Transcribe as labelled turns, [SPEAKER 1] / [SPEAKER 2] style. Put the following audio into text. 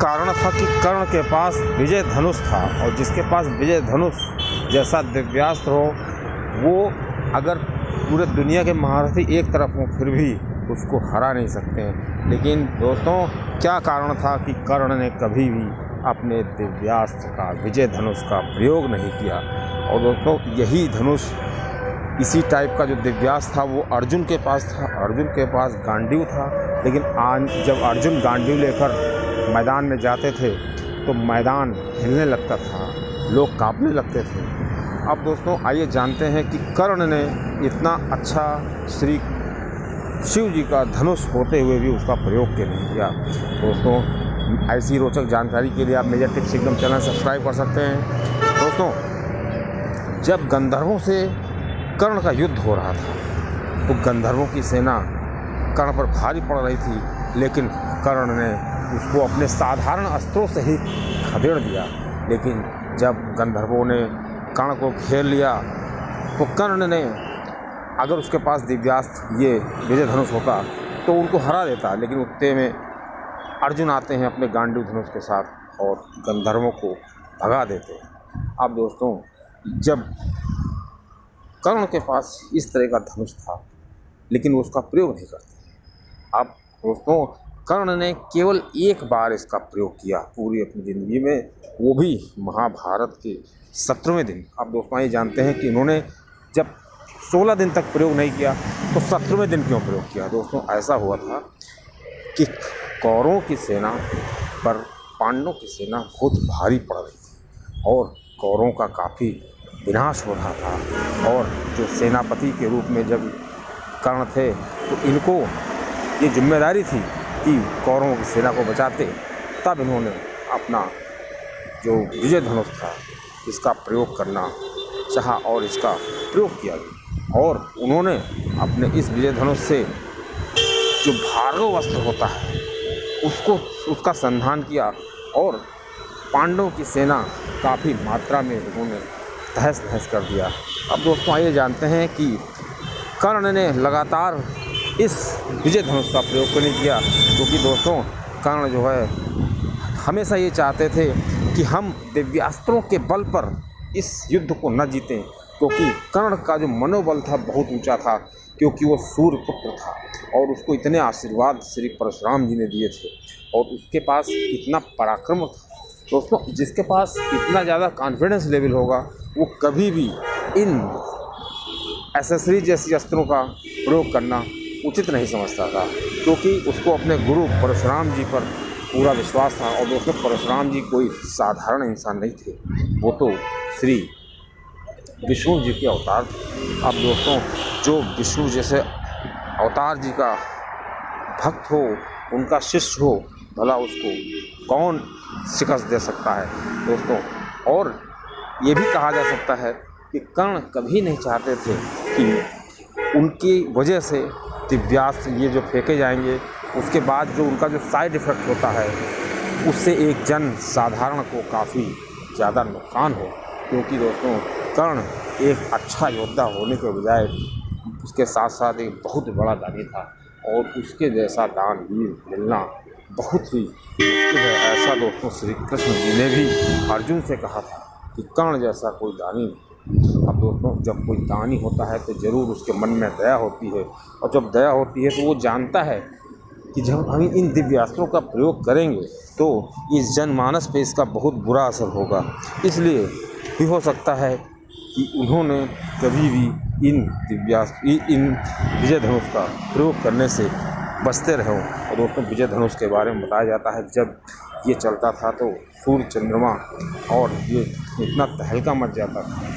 [SPEAKER 1] कारण था कि कर्ण के पास विजय धनुष था, और जिसके पास विजय धनुष जैसा दिव्यास्त्र हो, वो अगर पूरे दुनिया के महारथी एक तरफ हों फिर भी उसको हरा नहीं सकते हैं। लेकिन दोस्तों, क्या कारण था कि कर्ण ने कभी भी अपने दिव्यास्त्र का, विजय धनुष का प्रयोग नहीं किया। और दोस्तों, यही धनुष, इसी टाइप का जो दिव्यास्त्र था वो अर्जुन के पास था। अर्जुन के पास गांडीव था, लेकिन आज जब अर्जुन गांडीव लेकर मैदान में जाते थे तो मैदान हिलने लगता था, लोग कांपने लगते थे। अब दोस्तों, आइए जानते हैं कि कर्ण ने इतना अच्छा श्री शिव जी का धनुष होते हुए भी उसका प्रयोग क्यों नहीं किया। दोस्तों, ऐसी रोचक जानकारी के लिए आप मेजर टिप्स एकदम चैनल सब्सक्राइब कर सकते हैं। दोस्तों, जब गंधर्वों से कर्ण का युद्ध हो रहा था तो गंधर्वों की सेना कर्ण पर भारी पड़ रही थी, लेकिन कर्ण ने उसको अपने साधारण अस्त्रों से ही खदेड़ दिया। लेकिन जब गंधर्वों ने कर्ण को घेर लिया तो कर्ण ने, अगर उसके पास दिव्यास्त्र ये विजय धनुष होता तो उनको हरा देता, लेकिन उतने में अर्जुन आते हैं अपने गांडीव धनुष के साथ और गंधर्वों को भगा देते हैं। अब दोस्तों, जब कर्ण के पास इस तरह का धनुष था लेकिन वो उसका प्रयोग नहीं करते। अब दोस्तों, कर्ण ने केवल एक बार इसका प्रयोग किया पूरी अपनी ज़िंदगी में, वो भी महाभारत के 17वें दिन। अब दोस्तों, ये जानते हैं कि इन्होंने जब 16 दिन तक प्रयोग नहीं किया तो 17वें दिन क्यों प्रयोग किया। दोस्तों, ऐसा हुआ था कि कौरवों की सेना पर पांडवों की सेना बहुत भारी पड़ रही थी और कौरवों का काफ़ी विनाश हो रहा था। और जो सेनापति के रूप में जब कर्ण थे तो इनको ये जिम्मेदारी थी कि कौरवों की सेना को बचाते। तब इन्होंने अपना जो विजय धनुष था इसका प्रयोग करना चाहा और इसका प्रयोग किया गया। और उन्होंने अपने इस विजय धनुष से जो भार्गव अस्त्र होता है उसका संधान किया और पांडवों की सेना काफ़ी मात्रा में उन्होंने तहस नहस कर दिया। अब दोस्तों, आइए जानते हैं कि कर्ण ने लगातार इस विजय धनुष का प्रयोग क्यों नहीं किया, क्योंकि दोस्तों, कर्ण जो है हमेशा ये चाहते थे कि हम दिव्यास्त्रों के बल पर इस युद्ध को न जीतें, क्योंकि कर्ण का जो मनोबल था बहुत ऊंचा था, क्योंकि वो सूर्य पुत्र था और उसको इतने आशीर्वाद श्री परशुराम जी ने दिए थे और उसके पास इतना पराक्रम था। दोस्तों, जिसके पास इतना ज़्यादा कॉन्फिडेंस लेवल होगा वो कभी भी इन एसेसरी जैसी अस्त्रों का प्रयोग करना उचित नहीं समझता था, क्योंकि उसको अपने गुरु परशुराम जी पर पूरा विश्वास था। और दोस्तों, परशुराम जी कोई साधारण इंसान नहीं थे, वो तो श्री विष्णु जी के अवतार थे। अब दोस्तों, जो विष्णु जैसे अवतार जी का भक्त हो, उनका शिष्य हो, भला उसको कौन शिकस्त दे सकता है दोस्तों। और ये भी कहा जा सकता है कि कर्ण कभी नहीं चाहते थे कि उनकी वजह से दिव्यास्त्र ये जो फेंके जाएंगे, उसके बाद जो उनका जो साइड इफ़ेक्ट होता है उससे एक जन साधारण को काफ़ी ज़्यादा नुकसान हो। क्योंकि दोस्तों, कर्ण एक अच्छा योद्धा होने के बजाय उसके साथ साथ एक बहुत बड़ा दानी था और उसके जैसा दानवीर मिलना बहुत ही मुश्किल है। ऐसा दोस्तों श्री कृष्ण जी ने भी अर्जुन से कहा था कि कर्ण जैसा कोई दानी नहीं। अब दोस्तों, जब कोई दानी होता है तो ज़रूर उसके मन में दया होती है, और जब दया होती है तो वो जानता है कि जब हम इन दिव्यास्त्रों का प्रयोग करेंगे तो इस जनमानस पे इसका बहुत बुरा असर होगा। इसलिए भी हो सकता है कि उन्होंने कभी भी इन विजय धनुष का प्रयोग करने से बचते रहो। और दोस्तों, विजय धनुष के बारे में बताया जाता है जब ये चलता था तो सूर्य, चंद्रमा और ये इतना तहलका मच जाता था